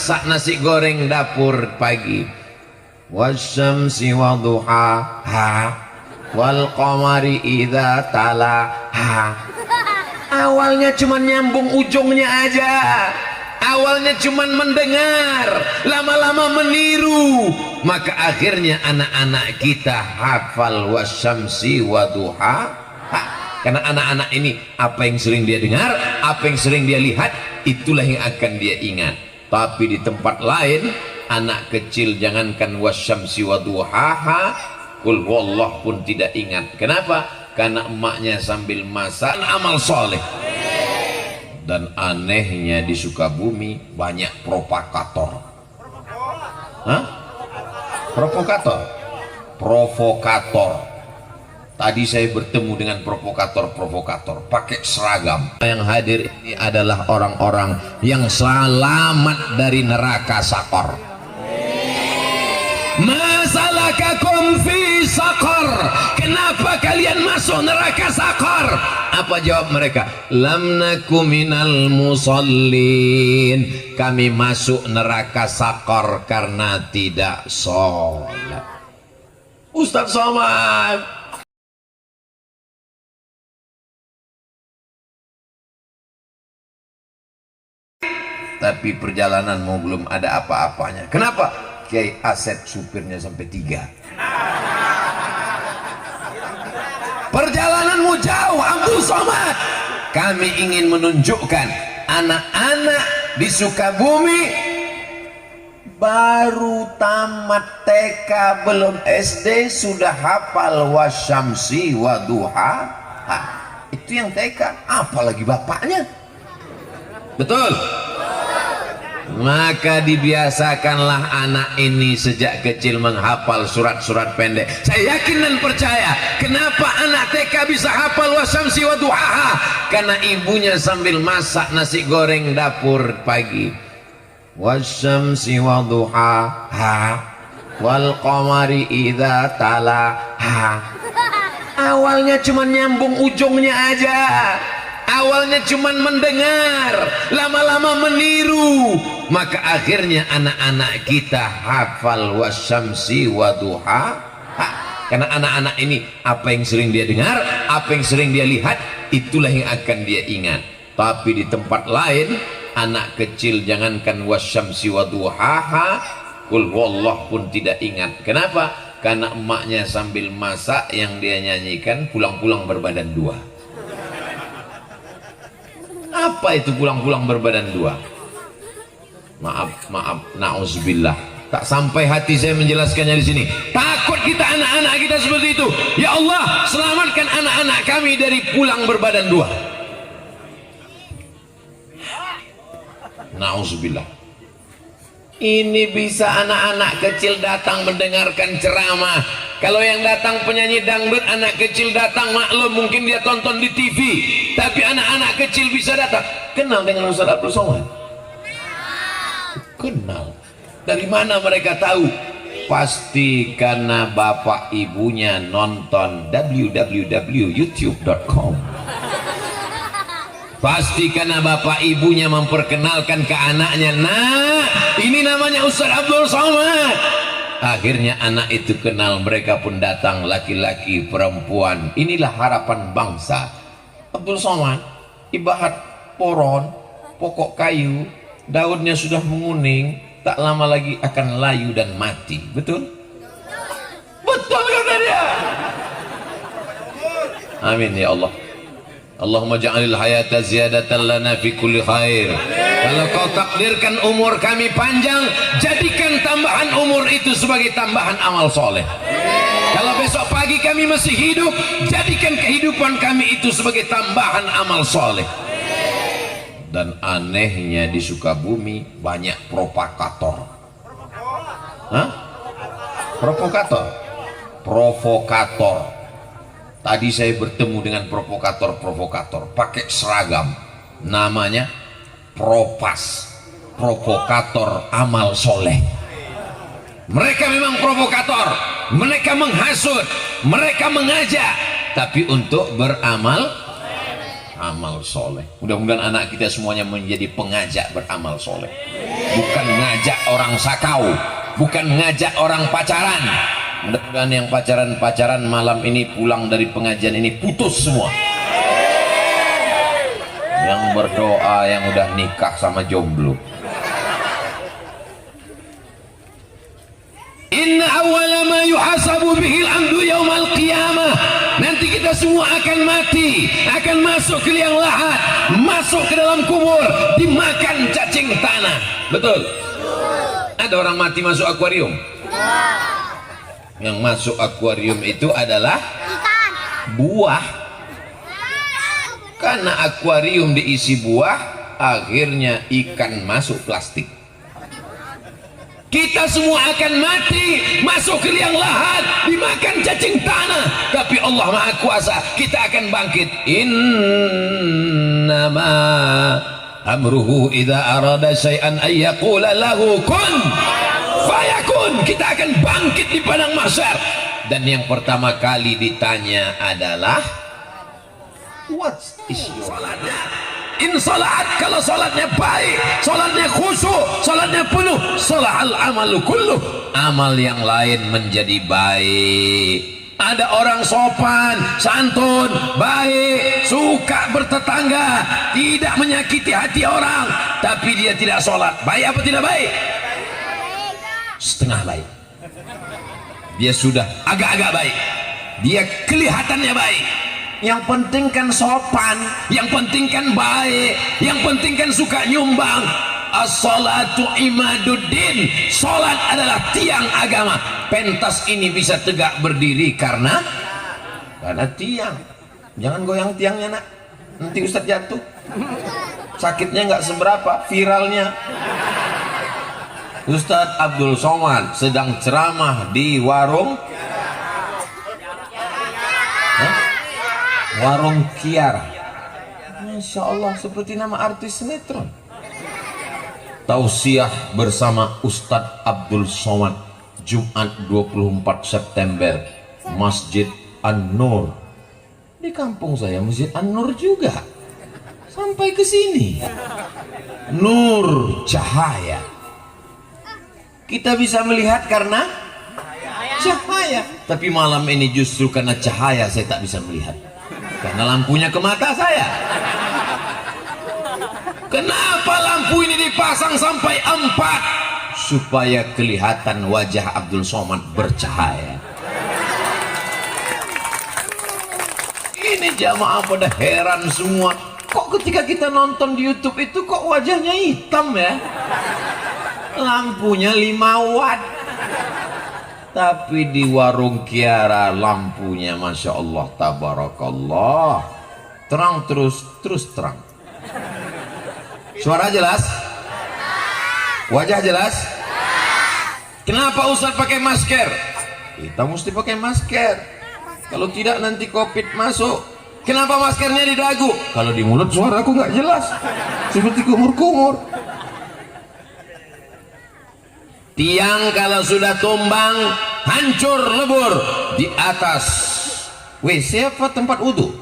masak nasi goreng dapur pagi. Wasyamsi waduhaha wal qamari idza talaha. Awalnya cuma nyambung ujungnya aja, awalnya cuma mendengar, lama-lama meniru, maka akhirnya anak-anak kita hafal wasyamsi waduhaha. Karena anak-anak ini apa yang sering dia dengar, apa yang sering dia lihat, itulah yang akan dia ingat. Tapi di tempat lain, anak kecil jangankan wasyamsi waduhaha, qul huwallah pun tidak ingat. Kenapa? Karena emaknya sambil masak amal soleh. Dan anehnya di Sukabumi banyak provokator. Hah? Provokator. Tadi saya bertemu dengan provokator pakai seragam. Yang hadir ini adalah orang-orang yang selamat dari neraka sakor. Masalakakum fi sakor, kenapa kalian masuk neraka sakor? Apa jawab mereka? Lam naku minal musallin, kami masuk neraka sakor karena tidak sholat. Ustaz Somad, tapi perjalananmu belum ada apa-apanya. Kenapa? Kiai Asep supirnya sampai 3. Perjalananmu jauh Abdul Somad. Kami ingin menunjukkan anak-anak di Sukabumi baru tamat TK belum SD sudah hafal wasyamsi waduha. Itu yang TK, apalagi bapaknya. Betul. Maka dibiasakanlah anak ini sejak kecil menghafal surat-surat pendek. Saya yakin dan percaya kenapa anak TK bisa hafal wasyamsi waduhaha, karena ibunya sambil masak nasi goreng dapur pagi. Wasyamsi waduhaha wal qamari idza talaha. Awalnya cuma nyambung ujungnya aja, awalnya cuma mendengar, lama-lama meniru, maka akhirnya anak-anak kita hafal wasyamsi waduhaha. Karena anak-anak ini apa yang sering dia dengar, apa yang sering dia lihat, itulah yang akan dia ingat. Tapi di tempat lain, anak kecil jangankan wasyamsi waduhaha, qul huwallah pun tidak ingat. Kenapa? Karena emaknya sambil masak yang dia nyanyikan pulang-pulang berbadan 2. Apa itu pulang-pulang berbadan 2? Maaf, na'udzubillah. Tak sampai hati saya menjelaskannya di sini. Takut kita anak-anak kita seperti itu. Ya Allah, selamatkan anak-anak kami dari pulang berbadan 2. Na'udzubillah. Ini bisa anak-anak kecil datang mendengarkan ceramah. Kalau yang datang penyanyi dangdut, anak kecil datang, maklum mungkin dia tonton di TV. Tapi anak-anak kecil bisa datang. Kenal dengan Ustaz Abdul Somad? Kenal. Dari mana mereka tahu? Pasti karena bapak ibunya nonton www.youtube.com. Pasti karena bapak ibunya memperkenalkan ke anaknya, nah ini namanya Ustaz Abdul Somad. Akhirnya anak itu kenal, mereka pun datang, laki-laki, perempuan. Inilah harapan bangsa. Abdul Somad ibarat pohon, pokok kayu, daunnya sudah menguning, tak lama lagi akan layu dan mati. Betul? Betul kata dia. Amin ya Allah. Allahumma ja'alil hayata ziyadatan lana fi kulli khair. Kalau kau takdirkan umur kami panjang, jadikan tambahan umur itu sebagai tambahan amal soleh. Kalau besok pagi kami masih hidup, jadikan kehidupan kami itu sebagai tambahan amal soleh. Dan anehnya di Sukabumi banyak provokator. Hah? Provokator. Tadi saya bertemu dengan provokator pakai seragam, namanya propas, provokator amal soleh. Mereka memang provokator, mereka menghasut, mereka mengajak, tapi untuk beramal amal soleh. Mudah-mudahan anak kita semuanya menjadi pengajak beramal soleh. bukan ngajak orang sakau, bukan ngajak orang pacaran. Mudah-mudahan yang pacaran malam ini pulang dari pengajian ini putus semua. Yang berdoa yang udah nikah sama jomblo. Inna awwala ma yuhasabu bihil amdu yaumal qiyamah. Nanti kita semua akan mati, akan masuk ke liang lahat, masuk ke dalam kubur, dimakan cacing tanah. Betul? Ada orang mati masuk akuarium? Yang masuk akuarium itu adalah buah. Karena akuarium diisi buah, akhirnya ikan masuk plastik. Kita semua akan mati, masuk ke liang lahat, dimakan cacing tanah. Tapi Allah Maha Kuasa, kita akan bangkit. Innama amruhu idza arada syai'an ay yaqula lahu kun fayakun. Kita akan bangkit di padang mahsyar, dan yang pertama kali ditanya adalah what is your salat? In salat, kalau salatnya baik, salatnya khusyuk, salatnya penuh, salahal amalu kulluh, amal yang lain menjadi baik. Ada orang sopan, santun, baik, suka bertetangga, tidak menyakiti hati orang, tapi dia tidak sholat. Baik apa tidak baik? Setengah baik. Dia sudah agak-agak baik, dia kelihatannya baik. Yang penting kan sopan, yang penting kan baik, yang penting kan suka nyumbang. As-salatu imaduddin, salat adalah tiang agama. Pentas ini bisa tegak berdiri karena tiang. Jangan goyang tiangnya nak, nanti Ustadz jatuh. Sakitnya nggak seberapa, viralnya. Ustadz Abdul Somad sedang ceramah di warung Kiara. Masya Allah, seperti nama artis sinetron. Tausiah bersama Ustadz Abdul Somad, Jumat 24 September, Masjid An-Nur. Di kampung saya Masjid An-Nur juga. Sampai ke sini. Nur, cahaya. Kita bisa melihat karena cahaya. Tapi malam ini justru karena cahaya saya tak bisa melihat. Karena lampunya ke mata saya. Kenapa lampu ini dipasang sampai 4? Supaya kelihatan wajah Abdul Somad bercahaya. Ini jamaah pada heran semua. Kok ketika kita nonton di YouTube itu kok wajahnya hitam ya? Lampunya 5 watt. Tapi di warung Kiara lampunya Masya Allah tabarakallah, terang terus terang. Suara jelas? Wajah jelas? Kenapa Ustaz pakai masker? Kita mesti pakai masker, kalau tidak nanti COVID masuk. Kenapa maskernya di dagu? Kalau di mulut suaraku nggak jelas, seperti kumur-kumur. Tiang kalau sudah tumbang hancur lebur. Di atas WC apa tempat wudhu?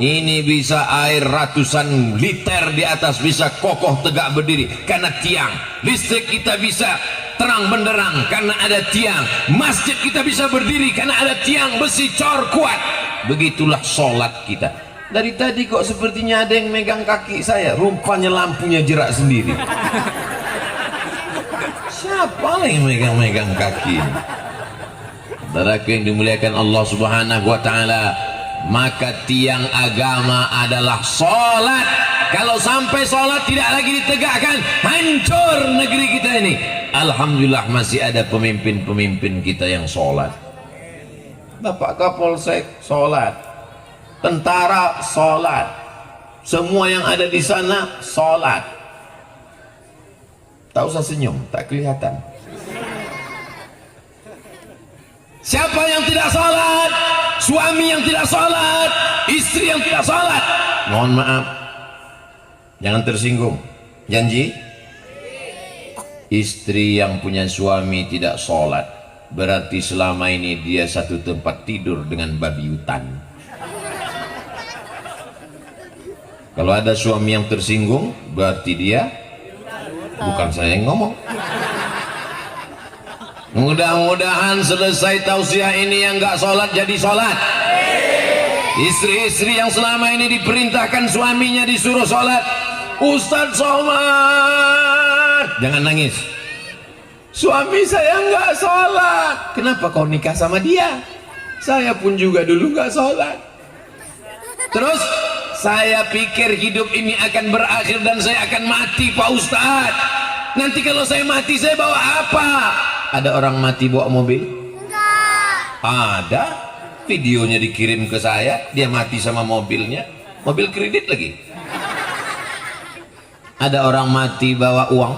Ini bisa air ratusan liter di atas bisa kokoh tegak berdiri karena tiang. Listrik kita bisa terang benderang karena ada tiang. Masjid kita bisa berdiri karena ada tiang besi cor kuat. Begitulah sholat kita. Dari tadi kok sepertinya ada yang megang kaki saya, rupanya lampunya jerak sendiri. Siapa yang megang-megang kaki? Saudaraku yang dimuliakan Allah Subhanahu wa Ta'ala, maka tiang agama adalah sholat. Kalau sampai sholat tidak lagi ditegakkan, hancur negeri kita ini. Alhamdulillah masih ada pemimpin-pemimpin kita yang sholat. Bapak Kapolsek sholat, tentara sholat, semua yang ada di sana sholat. Tak usah senyum, tak kelihatan. Siapa yang tidak sholat? Suami yang tidak sholat, istri yang tidak sholat. Mohon maaf, jangan tersinggung. Janji? Istri yang punya suami tidak sholat, berarti selama ini dia satu tempat tidur dengan babi hutan. Kalau ada suami yang tersinggung, berarti dia, bukan saya yang ngomong. Mudah-mudahan selesai tausiah ini yang nggak sholat jadi sholat. Istri-istri yang selama ini diperintahkan suaminya disuruh sholat, Ustadz Somad, jangan nangis. Suami saya nggak sholat. Kenapa kau nikah sama dia? Saya pun juga dulu nggak sholat. Terus saya pikir hidup ini akan berakhir dan saya akan mati, Pak Ustadz. Nanti kalau saya mati saya bawa apa? Ada orang mati bawa mobil? Enggak. Ada. Videonya dikirim ke saya, dia mati sama mobilnya, mobil kredit lagi. Ada orang mati bawa uang?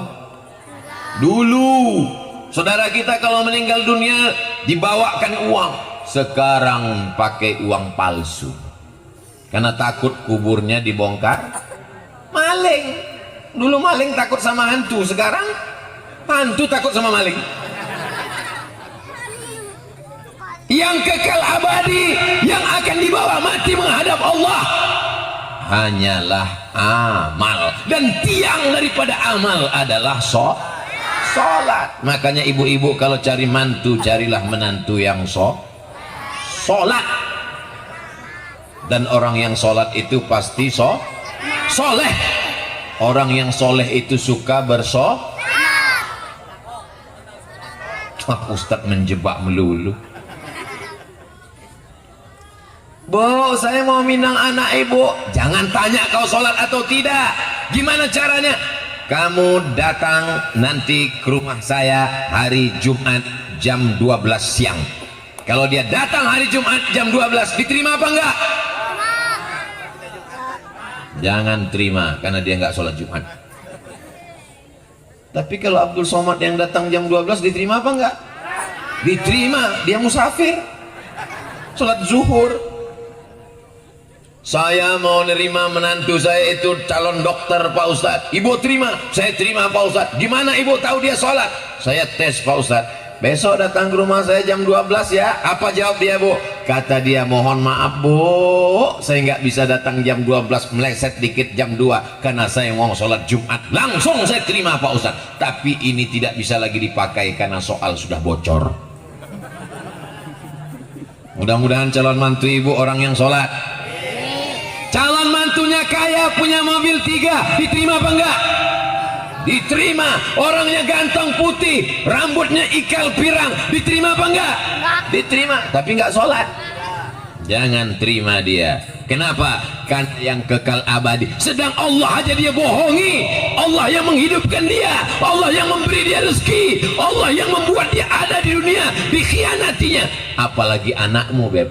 Dulu saudara kita kalau meninggal dunia dibawakan uang, sekarang pakai uang palsu karena takut kuburnya dibongkar maling. Dulu maling takut sama hantu, sekarang hantu takut sama maling. Yang kekal abadi, yang akan dibawa mati menghadap Allah hanyalah amal, dan tiang daripada amal adalah sholat. Makanya ibu-ibu kalau cari mantu, carilah menantu yang sholat. Dan orang yang sholat itu pasti soleh. Orang yang soleh itu suka Ustadz menjebak melulu. Bu, saya mau minang anak ibu. Jangan tanya kau sholat atau tidak. Gimana caranya? Kamu datang nanti ke rumah saya hari Jumat jam 12 siang. Kalau dia datang hari Jumat jam 12, diterima apa enggak? Jangan terima, karena dia enggak sholat Jumat. Tapi kalau Abdul Somad yang datang jam 12, diterima apa enggak? Diterima, dia musafir, sholat zuhur. Saya mau nerima menantu saya itu calon dokter, Pak Ustadz. Ibu terima? Saya terima, Pak Ustadz. Gimana ibu tahu dia sholat? Saya tes, Pak Ustadz. Besok datang ke rumah saya jam 12 ya. Apa jawab dia, Bu? Kata dia, mohon maaf Bu, saya nggak bisa datang jam 12, meleset dikit jam 2 karena saya mau sholat Jumat. Langsung saya terima, Pak Ustadz. Tapi ini tidak bisa lagi dipakai karena soal sudah bocor. Mudah-mudahan calon mantu ibu orang yang sholat. Calon mantunya kaya, punya mobil 3, diterima apa enggak? Diterima. Orangnya ganteng, putih, rambutnya ikal pirang, diterima apa enggak? Diterima, tapi enggak sholat. Jangan terima dia. Kenapa? Kan yang kekal abadi. Sedang Allah aja dia bohongi. Allah yang menghidupkan dia, Allah yang memberi dia rezeki, Allah yang membuat dia ada di dunia, dikhianatinya. Apalagi anakmu, Beb.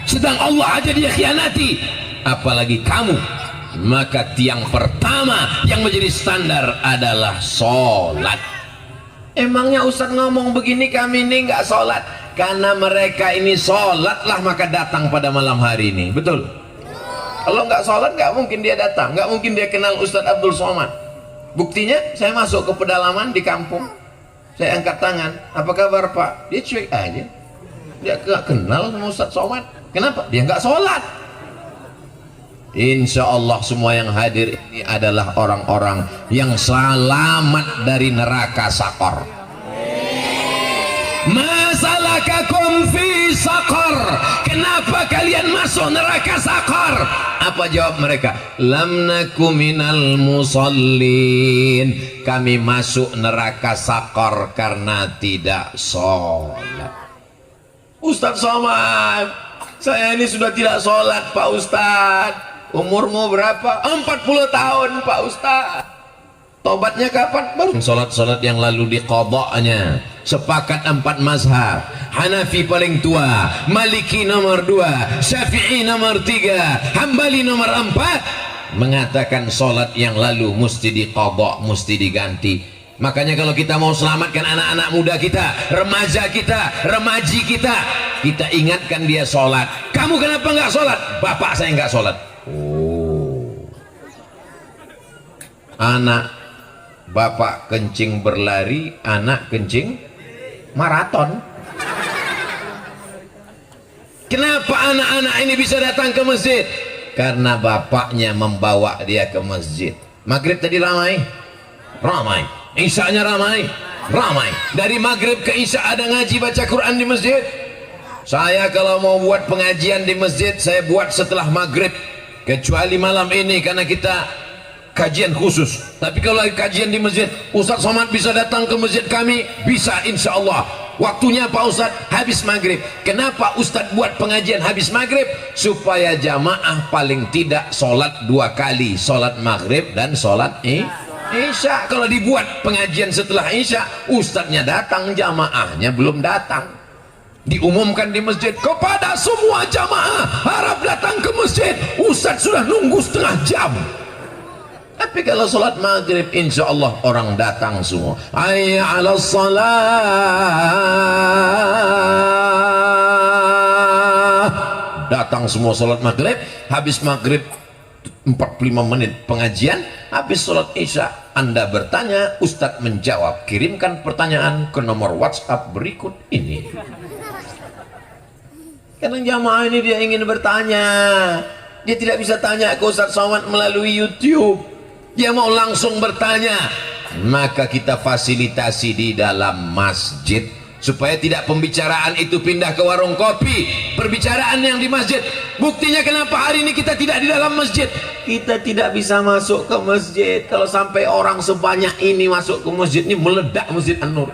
Sedang Allah aja dia khianati, apalagi kamu. Maka tiang pertama yang menjadi standar adalah sholat. Emangnya Ustadz ngomong begini kami ini nggak sholat? Karena mereka ini sholatlah maka datang pada malam hari ini. Betul? Kalau nggak sholat nggak mungkin dia datang, nggak mungkin dia kenal Ustadz Abdul Somad. Buktinya saya masuk ke pedalaman di kampung, saya angkat tangan, apa kabar Pak? Dia cuek aja, dia nggak kenal sama Ustadz Somad. Kenapa? Dia nggak sholat. Insya Allah semua yang hadir ini adalah orang-orang yang selamat dari neraka sakor. Masalakakum fi sakor. Kenapa kalian masuk neraka sakor? Apa jawab mereka? Lam naku minal musallin. Kami masuk neraka sakor karena tidak sholat. Ustadz Somad, saya ini sudah tidak sholat, Pak Ustadz. Umurmu berapa? 40 tahun, Pak Ustadz. Tobatnya kapan? Baru sholat-sholat yang lalu diqadanya. Sepakat 4 mazhab. Hanafi paling tua, Maliki nomor 2, Syafi'i nomor 3, Hambali nomor 4 mengatakan sholat yang lalu mesti diqadha, mesti diganti. Makanya kalau kita mau selamatkan anak-anak muda kita, remaja kita, remaji kita, kita ingatkan dia sholat. Kamu kenapa nggak sholat? Bapak saya nggak sholat. Oh, anak bapak kencing berlari, anak kencing maraton. Kenapa anak-anak ini bisa datang ke masjid? Karena bapaknya membawa dia ke masjid. Maghrib tadi ramai, ramai. Isya'nya ramai, ramai. Dari maghrib ke isya' ada ngaji baca Quran di masjid. Saya kalau mau buat pengajian di masjid, saya buat setelah maghrib, kecuali malam ini karena kita kajian khusus. Tapi kalau lagi kajian di masjid, Ustaz Somad bisa datang ke masjid kami, bisa insya Allah. Waktunya Pak Ustaz habis maghrib. Kenapa Ustaz buat pengajian habis maghrib? Supaya jamaah paling tidak sholat 2 kali, sholat maghrib dan sholat isya. Kalau dibuat pengajian setelah isya, Ustaznya datang, jamaahnya belum datang. Diumumkan di masjid, kepada semua jamaah harap datang ke masjid, Ustaz sudah nunggu setengah jam. Tapi kalau sholat maghrib, insya Allah orang datang semua. Hayya 'alas shalah. Datang semua sholat maghrib. Habis maghrib 45 menit pengajian, habis sholat isya Anda bertanya, Ustadz menjawab. Kirimkan pertanyaan ke nomor WhatsApp berikut ini. Karena jamaah ini dia ingin bertanya, dia tidak bisa tanya ke Ustadz Somad melalui YouTube, dia mau langsung bertanya. Maka kita fasilitasi di dalam masjid supaya tidak pembicaraan itu pindah ke warung kopi, perbicaraan yang di masjid. Buktinya kenapa hari ini kita tidak di dalam masjid, kita tidak bisa masuk ke masjid. Kalau sampai orang sebanyak ini masuk ke masjid ini, meledak Masjid An-Nur.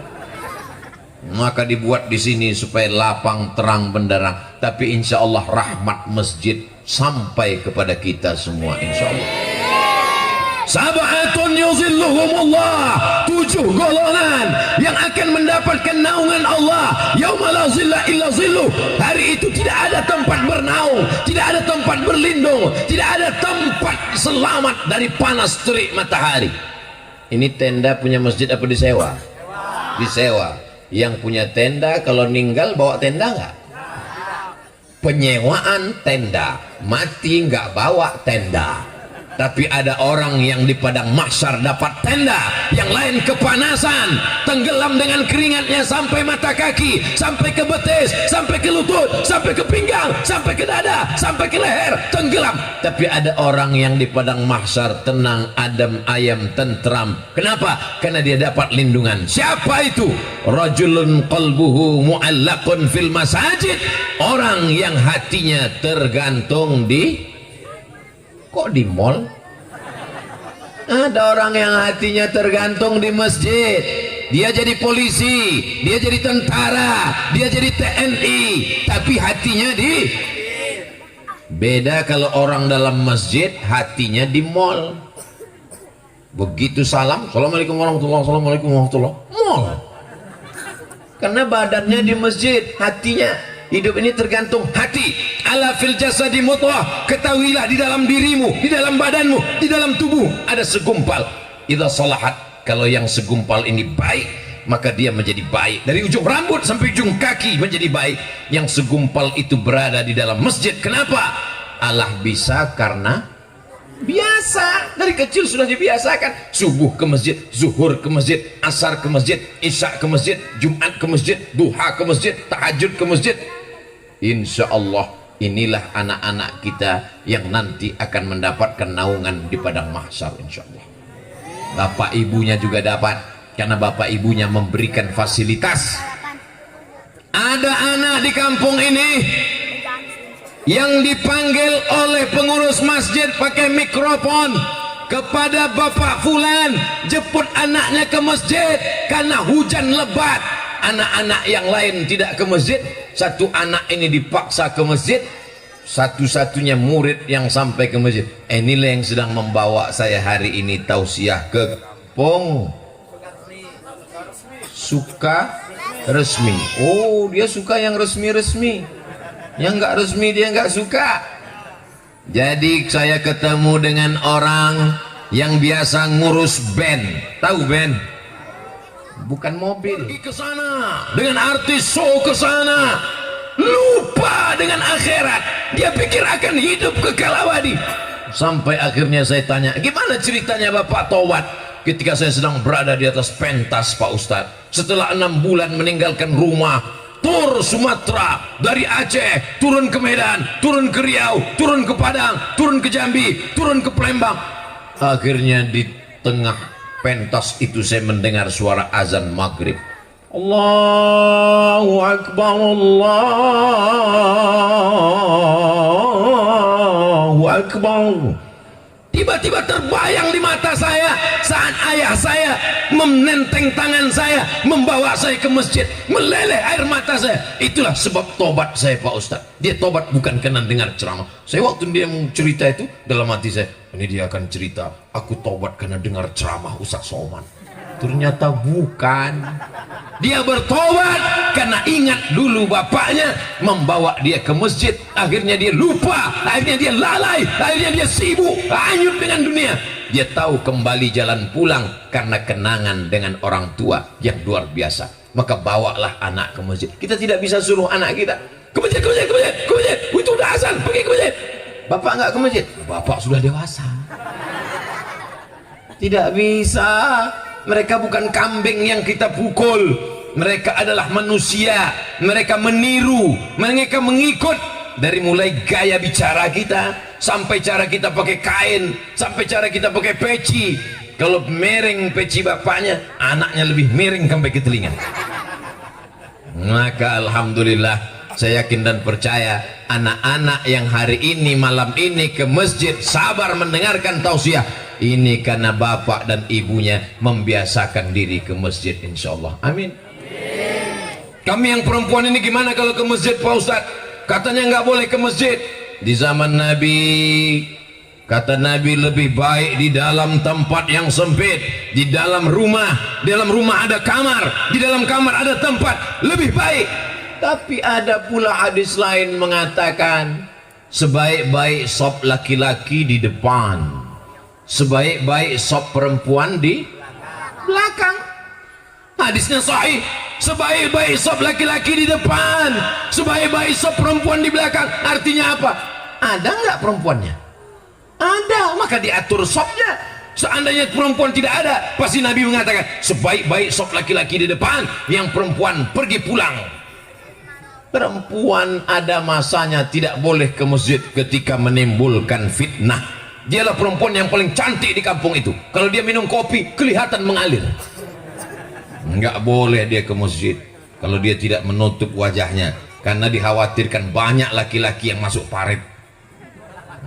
Maka dibuat di sini supaya lapang terang benderang. Tapi insya Allah rahmat masjid sampai kepada kita semua insya Allah. Sab'atun yuzilluhumullah, 7 golongan yang akan mendapatkan naungan Allah. Yauma la zilla illa zilluh. Hari itu tidak ada tempat bernaung, tidak ada tempat berlindung, tidak ada tempat selamat dari panas terik matahari. Ini tenda punya masjid apa disewa? Disewa. Yang punya tenda kalau meninggal bawa tenda nggak? Penyewaan tenda, mati nggak bawa tenda. Tapi ada orang yang di padang mahsyar dapat tenda, yang lain kepanasan, tenggelam dengan keringatnya sampai mata kaki, sampai ke betis, sampai ke lutut, sampai ke pinggang, sampai ke dada, sampai ke leher, tenggelam. Tapi ada orang yang di padang mahsyar tenang, adem, ayam, tentram. Kenapa? Karena dia dapat lindungan. Siapa itu? Rajulun qalbuhu mu'allaqun fil masajid. Orang yang hatinya tergantung di, kok di mall? Ada orang yang hatinya tergantung di masjid. Dia jadi polisi, dia jadi tentara, dia jadi TNI, tapi hatinya di. Beda kalau orang dalam masjid hatinya di mall. Begitu salam, assalamualaikum warahmatullahi, assalamualaikum warahmatullahi, mall. Karena badannya di masjid, hatinya. Hidup ini tergantung hati. Ala fil jasadi mudghah. Ketahuilah di dalam dirimu, di dalam badanmu, di dalam tubuh ada segumpal. Idza salahat, kalau yang segumpal ini baik, maka dia menjadi baik. Dari ujung rambut sampai ujung kaki menjadi baik. Yang segumpal itu berada di dalam masjid. Kenapa? Allah bisa karena biasa. Dari kecil sudah dibiasakan. Subuh ke masjid, zuhur ke masjid, asar ke masjid, isya ke masjid, Jumat ke masjid, duha ke masjid, tahajud ke masjid. Insya Allah inilah anak-anak kita yang nanti akan mendapatkan naungan di padang mahsyar insya Allah. Bapak ibunya juga dapat, karena bapak ibunya memberikan fasilitas. Ada anak di kampung ini yang dipanggil oleh pengurus masjid pakai mikrofon, kepada Bapak Fulan, jemput anaknya ke masjid karena hujan lebat. Anak-anak yang lain tidak ke masjid, satu anak ini dipaksa ke masjid, satu-satunya murid yang sampai ke masjid. Inilah yang sedang membawa saya hari ini tausiah ke kampung suka resmi. Oh, dia suka yang resmi-resmi, yang nggak resmi dia nggak suka. Jadi saya ketemu dengan orang yang biasa ngurus band. Tahu band? Bukan mobil. Pergi ke sana dengan artis show ke sana, lupa dengan akhirat. Dia pikir akan hidup kekal abadi. Sampai akhirnya saya tanya, gimana ceritanya Bapak tobat? Ketika saya sedang berada di atas pentas Pak Ustadz, setelah 6 bulan meninggalkan rumah, tur Sumatera, dari Aceh turun ke Medan, turun ke Riau, turun ke Padang, turun ke Jambi, turun ke Palembang. Akhirnya di tengah pentas itu saya mendengar suara azan maghrib. Allahu Akbar, Allahu Akbar. Tiba-tiba terbayang di mata saya saat ayah saya menenteng tangan saya, membawa saya ke masjid, meleleh air mata saya. Itulah sebab tobat saya, Pak Ustaz. Dia tobat bukan karena dengar ceramah. Saya waktu dia mau cerita itu, dalam hati saya, ini dia akan cerita, aku tobat karena dengar ceramah Ustaz Somad. Ternyata bukan. Dia bertobat karena ingat dulu bapaknya membawa dia ke masjid. Akhirnya dia lupa, akhirnya dia lalai, akhirnya dia sibuk, hanyut dengan dunia. Dia tahu kembali jalan pulang karena kenangan dengan orang tua yang luar biasa. Maka bawalah anak ke masjid. Kita tidak bisa suruh anak kita ke masjid, ke masjid, ke masjid, ke masjid. Itu udah azan, pergi ke masjid. Bapak enggak ke masjid. Bapak sudah dewasa. Tidak bisa. Mereka bukan kambing yang kita pukul. Mereka adalah manusia. Mereka meniru, mereka mengikut. Dari mulai gaya bicara kita, sampai cara kita pakai kain, sampai cara kita pakai peci. Kalau miring peci bapaknya, anaknya lebih miring sampai ke telinga. Maka alhamdulillah, saya yakin dan percaya anak-anak yang hari ini, malam ini ke masjid sabar mendengarkan tausiah, ini karena bapak dan ibunya membiasakan diri ke masjid, insyaallah. Amin. Kami yang perempuan ini gimana kalau ke masjid, Pak Ustaz? Katanya nggak boleh ke masjid. Di zaman Nabi, kata Nabi, lebih baik di dalam tempat yang sempit, di dalam rumah. Di dalam rumah ada kamar, di dalam kamar ada tempat, lebih baik. Tapi ada pula hadis lain mengatakan, sebaik-baik sop laki-laki di depan, sebaik-baik sop perempuan di belakang. Hadisnya sahih. Sebaik-baik sop laki-laki di depan, sebaik-baik sop perempuan di belakang. Artinya apa? Ada nggak perempuannya? Ada, maka diatur sopnya. Seandainya perempuan tidak ada, pasti Nabi mengatakan sebaik-baik sop laki-laki di depan, yang perempuan pergi pulang. Perempuan ada masanya tidak boleh ke masjid ketika menimbulkan fitnah. Dialah perempuan yang paling cantik di kampung itu. Kalau dia minum kopi kelihatan mengalir. Enggak boleh dia ke masjid kalau dia tidak menutup wajahnya, karena dikhawatirkan banyak laki-laki yang masuk parit,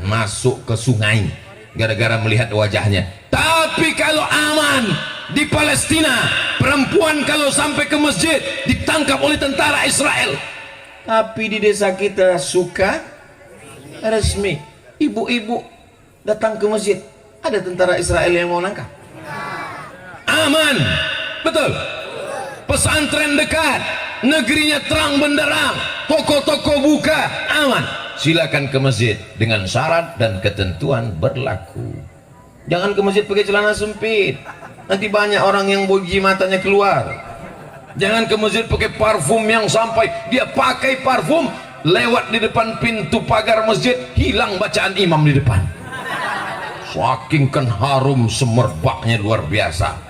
masuk ke sungai gara-gara melihat wajahnya. Tapi kalau aman di Palestina, perempuan kalau sampai ke masjid ditangkap oleh tentara Israel. Tapi di desa kita suka resmi, ibu-ibu datang ke masjid, ada tentara Israel yang mau nangkap. Aman, betul. Pesantren dekat, negerinya terang benderang, toko-toko buka, aman. Silakan ke masjid dengan syarat dan ketentuan berlaku. Jangan ke masjid pakai celana sempit, nanti banyak orang yang bogi matanya keluar. Jangan ke masjid pakai parfum yang sampai dia pakai parfum lewat di depan pintu pagar masjid, hilang bacaan imam di depan. Saking kan harum semerbaknya luar biasa.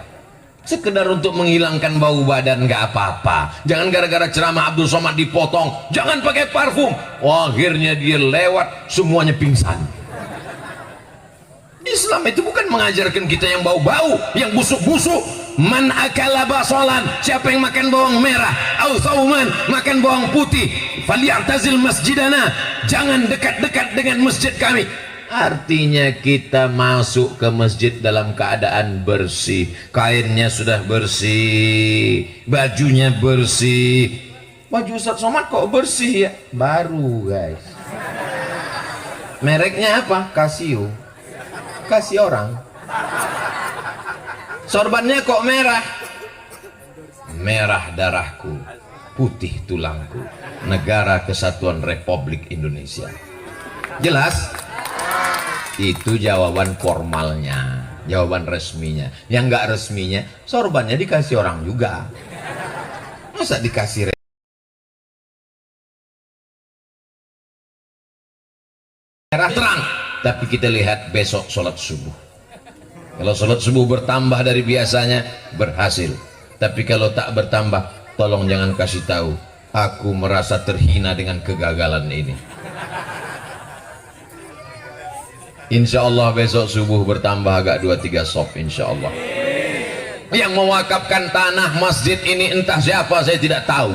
Sekedar untuk menghilangkan bau badan nggak apa-apa. Jangan gara-gara ceramah Abdul Somad dipotong, jangan pakai parfum. Oh, akhirnya dia lewat semuanya pingsan. Islam itu bukan mengajarkan kita yang bau-bau, yang busuk-busuk. Man akala basalan, siapa yang makan bawang merah, au sauman, makan bawang putih, falyatazil masjidana, jangan dekat-dekat dengan masjid kami. Artinya kita masuk ke masjid dalam keadaan bersih, kainnya sudah bersih, bajunya bersih. Baju Ustaz Somad kok bersih ya? Baru guys. Mereknya apa? Casio. Kasih orang. Sorbannya kok merah? Merah darahku, putih tulangku, Negara Kesatuan Republik Indonesia. Jelas? Itu jawaban formalnya, jawaban resminya. Yang enggak resminya, sorbannya dikasih orang juga. Masa dikasih merah terang? Tapi kita lihat besok sholat subuh. Kalau sholat subuh bertambah dari biasanya, berhasil. Tapi kalau tak bertambah, tolong jangan kasih tahu. Aku merasa terhina dengan kegagalan ini. Insya Allah besok subuh bertambah agak 2-3 sop insya Allah. Yang mewakafkan tanah masjid ini entah siapa, saya tidak tahu,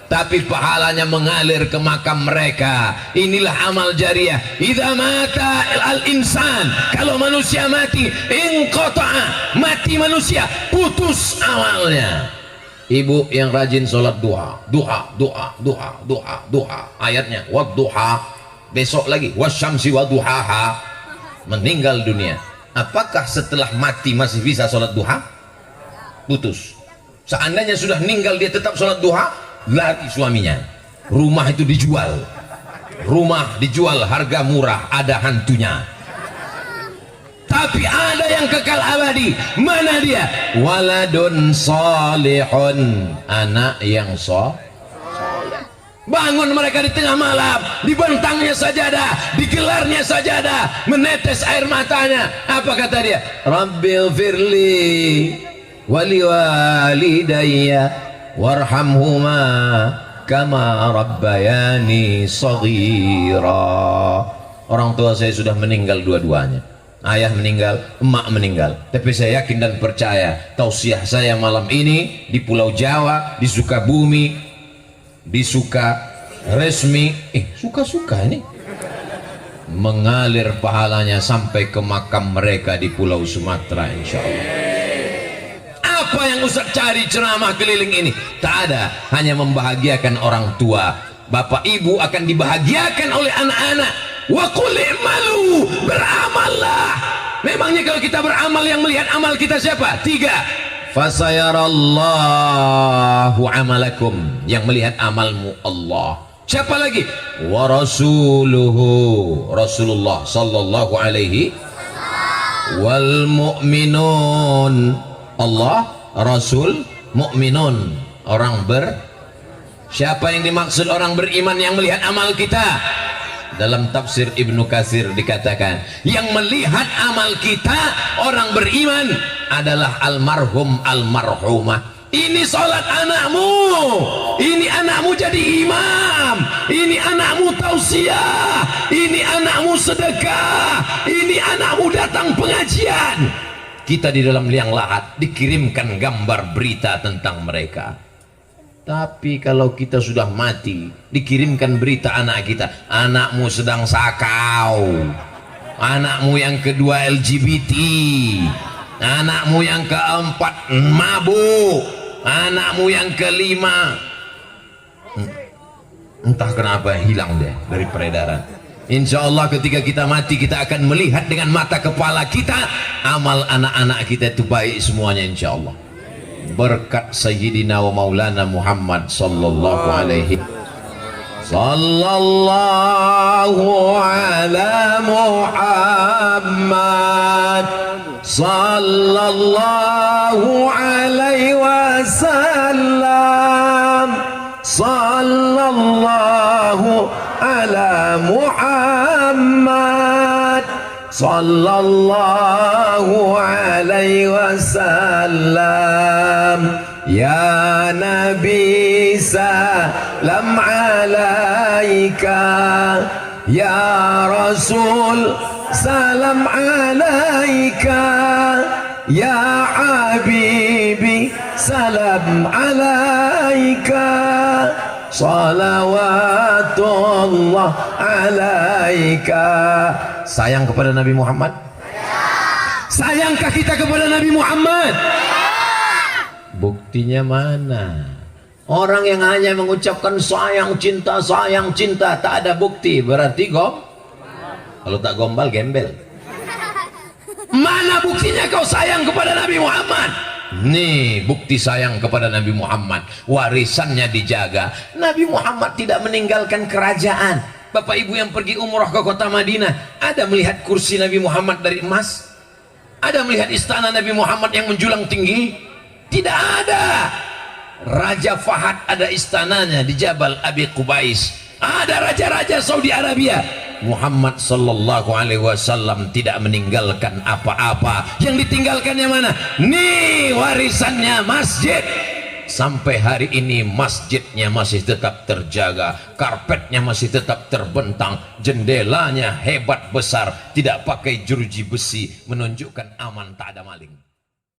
tapi pahalanya mengalir ke makam mereka. Inilah amal jariah. Idza mata al-insan, kalau manusia mati, inqata'a, mati manusia, putus amalnya. Ibu yang rajin sholat duha, ayatnya wadduha, besok lagi wasyamsi wadduhaha, meninggal dunia. Apakah setelah mati masih bisa sholat duha? Putus. Seandainya sudah meninggal dia tetap sholat duha, lari suaminya. Rumah itu dijual, rumah dijual harga murah, ada hantunya. Tapi ada yang kekal abadi. Mana dia? Waladun salihun, anak yang soleh. Bangun mereka di tengah malam, dibentangnya sajadah, digelarnya sajadah, menetes air matanya. Apa kata dia? Rabbil firli wali walidayya warhamhuma kama rabbayani saghira. Orang tua saya sudah meninggal dua-duanya. Ayah meninggal, emak meninggal, tapi saya yakin dan percaya tausiah saya malam ini di Pulau Jawa, di Sukabumi, di Sukaresmi, suka-suka ini mengalir pahalanya sampai ke makam mereka di Pulau Sumatera insya Allah. Apa yang Ustaz cari ceramah keliling ini? Tak ada, hanya membahagiakan orang tua. Bapak ibu akan dibahagiakan oleh anak-anak. Wa qul i'malu, beramallah. Memangnya kalau kita beramal, yang melihat amal kita siapa? 3. Fasayarallahu amalakum, yang melihat amalmu Allah. Siapa lagi? Wa rasuluhu, Rasulullah sallallahu alaihi, wal mu'minun, Allah, Rasul, mu'minun, orang siapa yang dimaksud orang beriman yang melihat amal kita? Dalam tafsir Ibnu Katsir dikatakan, yang melihat amal kita orang beriman adalah almarhum almarhumah. Ini sholat anakmu, ini anakmu jadi imam, ini anakmu tausiah, ini anakmu sedekah, ini anakmu datang pengajian. Kita di dalam liang lahat dikirimkan gambar berita tentang mereka. Tapi kalau kita sudah mati, dikirimkan berita anak kita, anakmu sedang sakau, anakmu yang kedua LGBT, anakmu yang keempat mabuk, anakmu yang kelima entah kenapa hilang deh dari peredaran. Insya Allah ketika kita mati, kita akan melihat dengan mata kepala kita amal anak-anak kita itu baik semuanya insya Allah. Berkat Sayyidina wa Maulana Muhammad sallallahu alaihi sallallahu ala Muhammad sallallahu alaihi wasallam sallallahu ala Muhammad sallallahu alaihi wasallam. Ya Nabi salam alaika, ya Rasul salam alaika, ya Habibi salam alaika, salawatullah alaika. Sayang kepada Nabi Muhammad? Sayangkah kita kepada Nabi Muhammad? Buktinya mana? Orang yang hanya mengucapkan sayang cinta, tak ada bukti, berarti kalau tak gombal gembel. Mana buktinya kau sayang kepada Nabi Muhammad? Nih bukti sayang kepada Nabi Muhammad, warisannya dijaga. Nabi Muhammad tidak meninggalkan kerajaan. Bapak ibu yang pergi umrah ke kota Madinah, ada melihat kursi Nabi Muhammad dari emas? Ada melihat istana Nabi Muhammad yang menjulang tinggi? Tidak ada. Raja Fahad ada istananya di Jabal Abi Qubais. Ada raja-raja Saudi Arabia. Muhammad sallallahu alaihi wasallam tidak meninggalkan apa-apa. Yang ditinggalkannya mana? Nih warisannya masjid. sampai hari ini masjidnya masih tetap terjaga, karpetnya masih tetap terbentang, jendelanya hebat besar, tidak pakai jeruji besi, menunjukkan aman, tak ada maling.